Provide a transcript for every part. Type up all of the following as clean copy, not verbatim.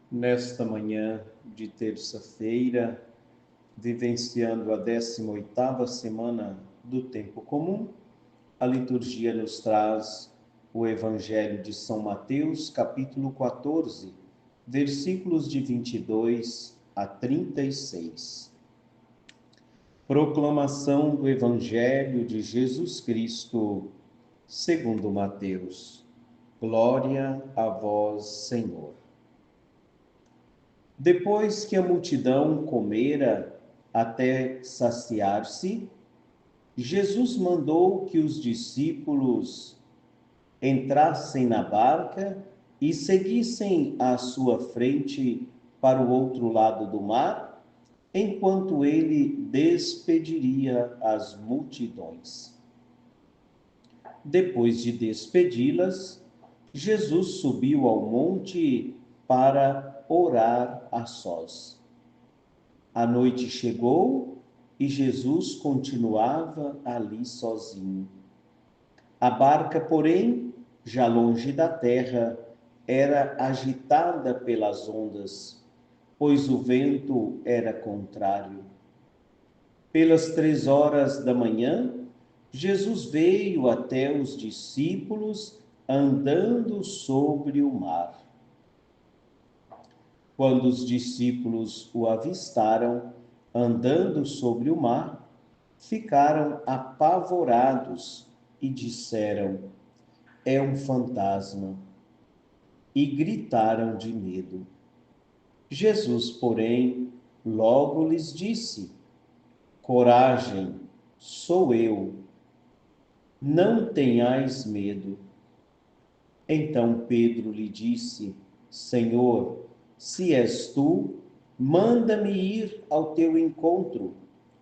Nesta manhã de terça-feira, vivenciando a 18ª semana do Tempo Comum, a liturgia nos traz o Evangelho de São Mateus, capítulo 14, versículos de 22 a 36. Proclamação do Evangelho de Jesus Cristo, segundo Mateus. Glória a vós, Senhor. Depois que a multidão comera até saciar-se, Jesus mandou que os discípulos entrassem na barca e seguissem à sua frente para o outro lado do mar, enquanto ele despediria as multidões. Depois de despedi-las, Jesus subiu ao monte para orar a sós. A noite chegou e Jesus continuava ali sozinho. A barca, porém, já longe da terra, era agitada pelas ondas, pois o vento era contrário. Pelas 3 horas da manhã, Jesus veio até os discípulos andando sobre o mar. Quando os discípulos o avistaram andando sobre o mar, ficaram apavorados e disseram: "É um fantasma", e gritaram de medo. Jesus, porém, logo lhes disse: "Coragem, sou eu. Não tenhais medo." Então Pedro lhe disse: "Senhor, se és tu, manda-me ir ao teu encontro,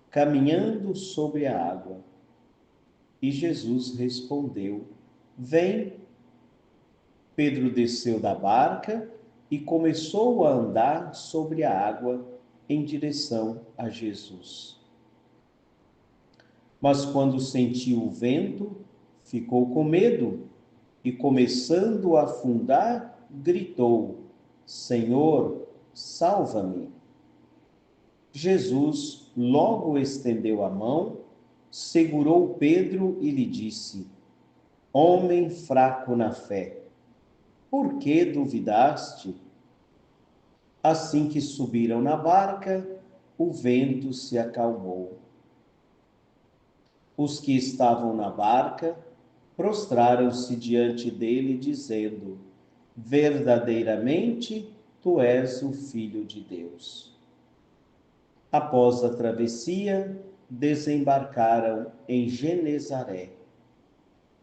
caminhando sobre a água." E Jesus respondeu: "Vem." Pedro desceu da barca e começou a andar sobre a água em direção a Jesus. Mas quando sentiu o vento, ficou com medo e, começando a afundar, gritou: "Senhor, salva-me." Jesus logo estendeu a mão, segurou Pedro e lhe disse: "Homem fraco na fé, por que duvidaste?" Assim que subiram na barca, o vento se acalmou. Os que estavam na barca prostraram-se diante dele, dizendo: "Verdadeiramente, tu és o Filho de Deus." Após a travessia, desembarcaram em Genezaré.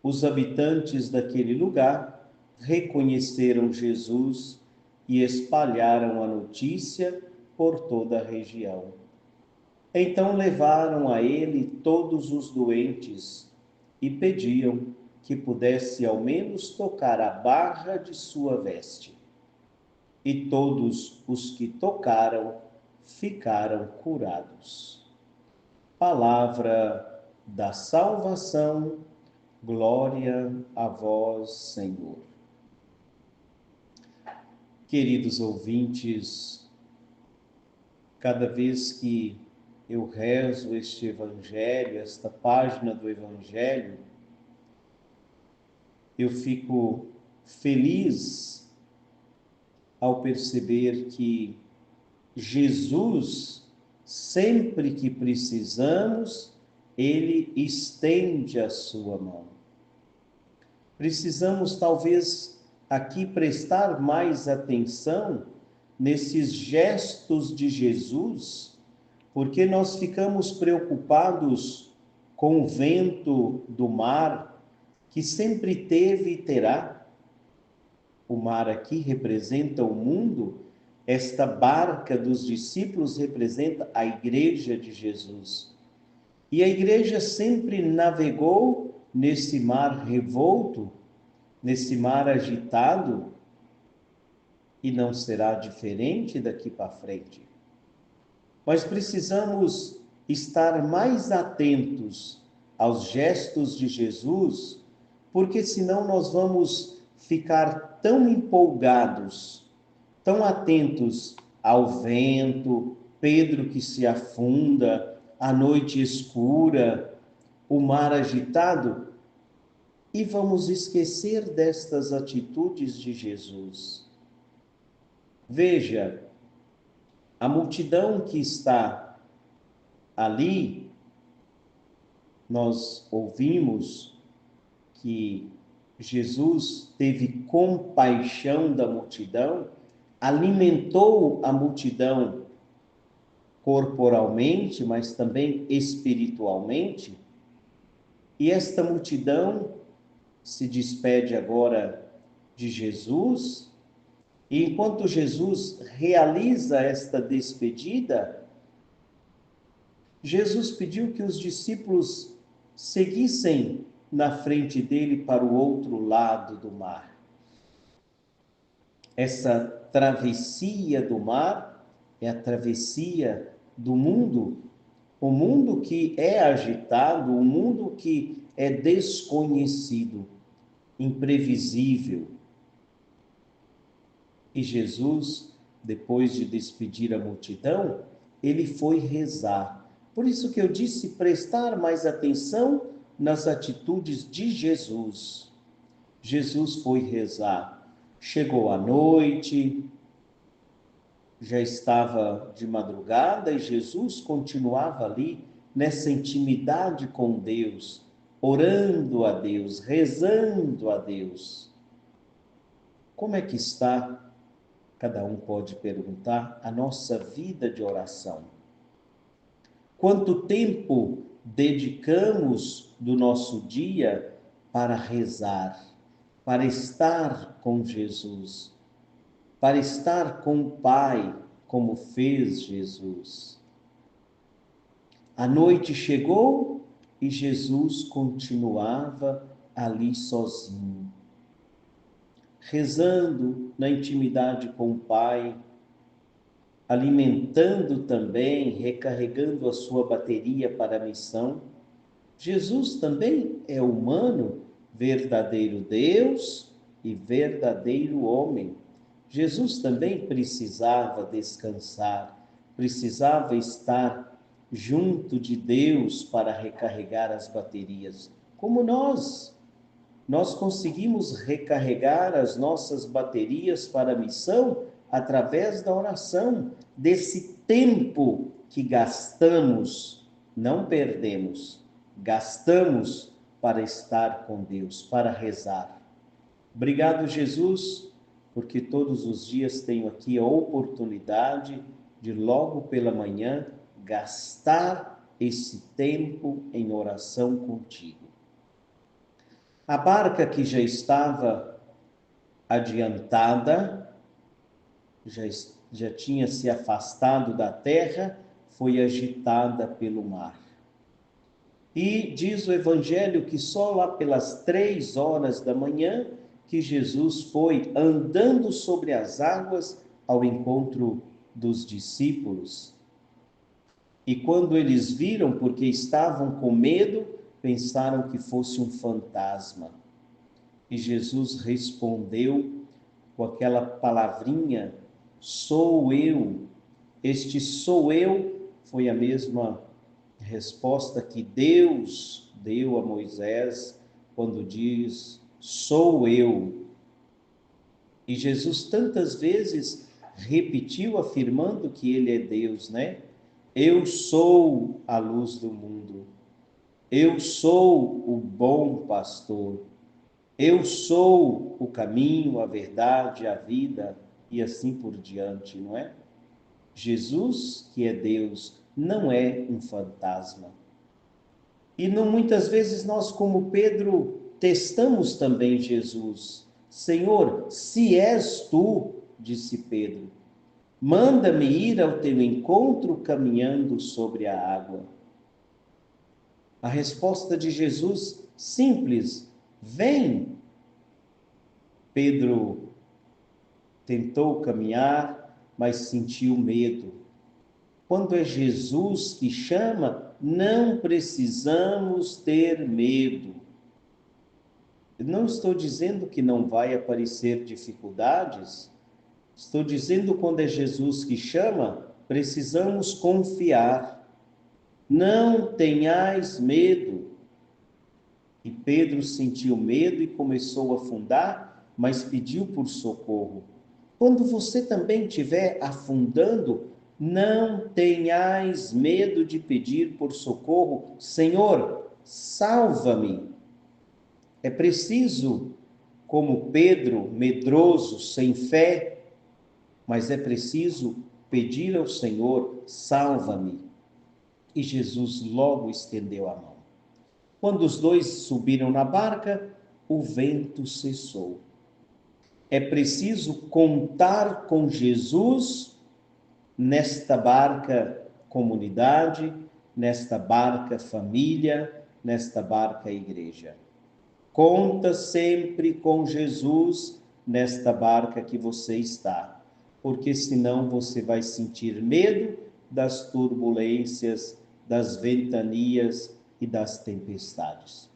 Os habitantes daquele lugar reconheceram Jesus e espalharam a notícia por toda a região. Então levaram a ele todos os doentes e pediam que pudesse ao menos tocar a barra de sua veste. E todos os que tocaram ficaram curados. Palavra da salvação. Glória a vós, Senhor. Queridos ouvintes, cada vez que eu rezo este Evangelho, esta página do Evangelho, eu fico feliz ao perceber que Jesus, sempre que precisamos, ele estende a sua mão. Precisamos, talvez, aqui prestar mais atenção nesses gestos de Jesus, porque nós ficamos preocupados com o vento do mar, que sempre teve e terá. O mar aqui representa o mundo, esta barca dos discípulos representa a Igreja de Jesus. E a Igreja sempre navegou nesse mar revolto, nesse mar agitado, e não será diferente daqui para frente. Mas precisamos estar mais atentos aos gestos de Jesus, porque senão nós vamos ficar tão empolgados tão atentos ao vento, Pedro que se afunda, a noite escura, o mar agitado, e vamos esquecer destas atitudes de Jesus. Veja, a multidão que está ali, nós ouvimos que Jesus teve compaixão da multidão, alimentou a multidão corporalmente, mas também espiritualmente, e esta multidão se despede agora de Jesus, e enquanto Jesus realiza esta despedida, Jesus pediu que os discípulos seguissem na frente dele para o outro lado do mar. Essa travessia do mar é a travessia do mundo, o mundo que é agitado, o mundo que é desconhecido, imprevisível. E Jesus, depois de despedir a multidão, ele foi rezar. Por isso que eu disse prestar mais atenção nas atitudes de Jesus. Jesus foi rezar. Chegou a noite, já estava de madrugada e Jesus continuava ali nessa intimidade com Deus, orando a Deus, rezando a Deus. Como é que está, cada um pode perguntar, a nossa vida de oração? Quanto tempo dedicamos do nosso dia para rezar, para estar com Jesus, para estar com o Pai, como fez Jesus? A noite chegou e Jesus continuava ali sozinho, rezando na intimidade com o Pai, alimentando também, recarregando a sua bateria para a missão. Jesus também é humano, verdadeiro Deus e verdadeiro homem. Jesus também precisava descansar, precisava estar junto de Deus para recarregar as baterias. Como nós conseguimos recarregar as nossas baterias para a missão através da oração, desse tempo que gastamos, não perdemos, gastamos para estar com Deus, para rezar. Obrigado, Jesus, porque todos os dias tenho aqui a oportunidade de logo pela manhã gastar esse tempo em oração contigo. A barca que já estava adiantada, já tinha se afastado da terra, foi agitada pelo mar. E diz o Evangelho que só lá pelas 3 horas da manhã que Jesus foi andando sobre as águas ao encontro dos discípulos. E quando eles viram, porque estavam com medo, pensaram que fosse um fantasma. E Jesus respondeu com aquela palavrinha, sou eu. Este sou eu foi a mesma resposta que Deus deu a Moisés quando diz, sou eu. E Jesus tantas vezes repetiu afirmando que ele é Deus, né? Eu sou a luz do mundo. Eu sou o bom pastor. Eu sou o caminho, a verdade, a vida e assim por diante, não é? Jesus, que é Deus, não é um fantasma. E não, muitas vezes nós, como Pedro, testamos também Jesus. Senhor, se és tu, disse Pedro, manda-me ir ao teu encontro caminhando sobre a água. A resposta de Jesus, simples, vem. Pedro tentou caminhar, mas sentiu medo. Quando é Jesus que chama, não precisamos ter medo. Eu não estou dizendo que não vai aparecer dificuldades, Estou dizendo, quando é Jesus que chama, precisamos confiar. Não tenhais medo. E Pedro sentiu medo e começou a afundar, mas pediu por socorro. Quando você também estiver afundando, não tenhais medo de pedir por socorro. Senhor, salva-me. É preciso, como Pedro, medroso, sem fé, mas é preciso pedir ao Senhor, salva-me. E Jesus logo estendeu a mão. Quando os dois subiram na barca, o vento cessou. É preciso contar com Jesus nesta barca comunidade, nesta barca família, nesta barca igreja. Conta sempre com Jesus nesta barca que você está, porque senão você vai sentir medo das turbulências, das ventanias e das tempestades.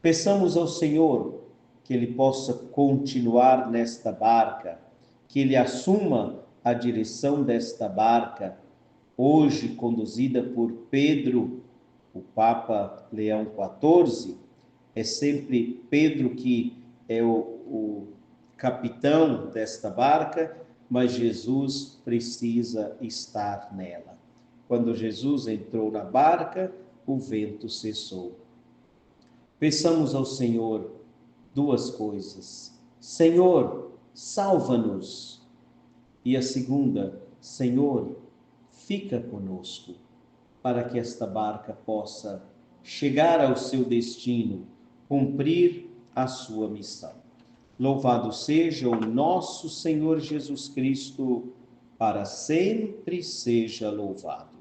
Peçamos ao Senhor que Ele possa continuar nesta barca, que Ele assuma a direção desta barca, hoje conduzida por Pedro, o Papa Leão XIV. É sempre Pedro que é o capitão desta barca, mas Jesus precisa estar nela. Quando Jesus entrou na barca, o vento cessou. Peçamos ao Senhor duas coisas. Senhor, salva-nos. E a segunda, Senhor, fica conosco, para que esta barca possa chegar ao seu destino, cumprir a sua missão. Louvado seja o nosso Senhor Jesus Cristo, para sempre seja louvado.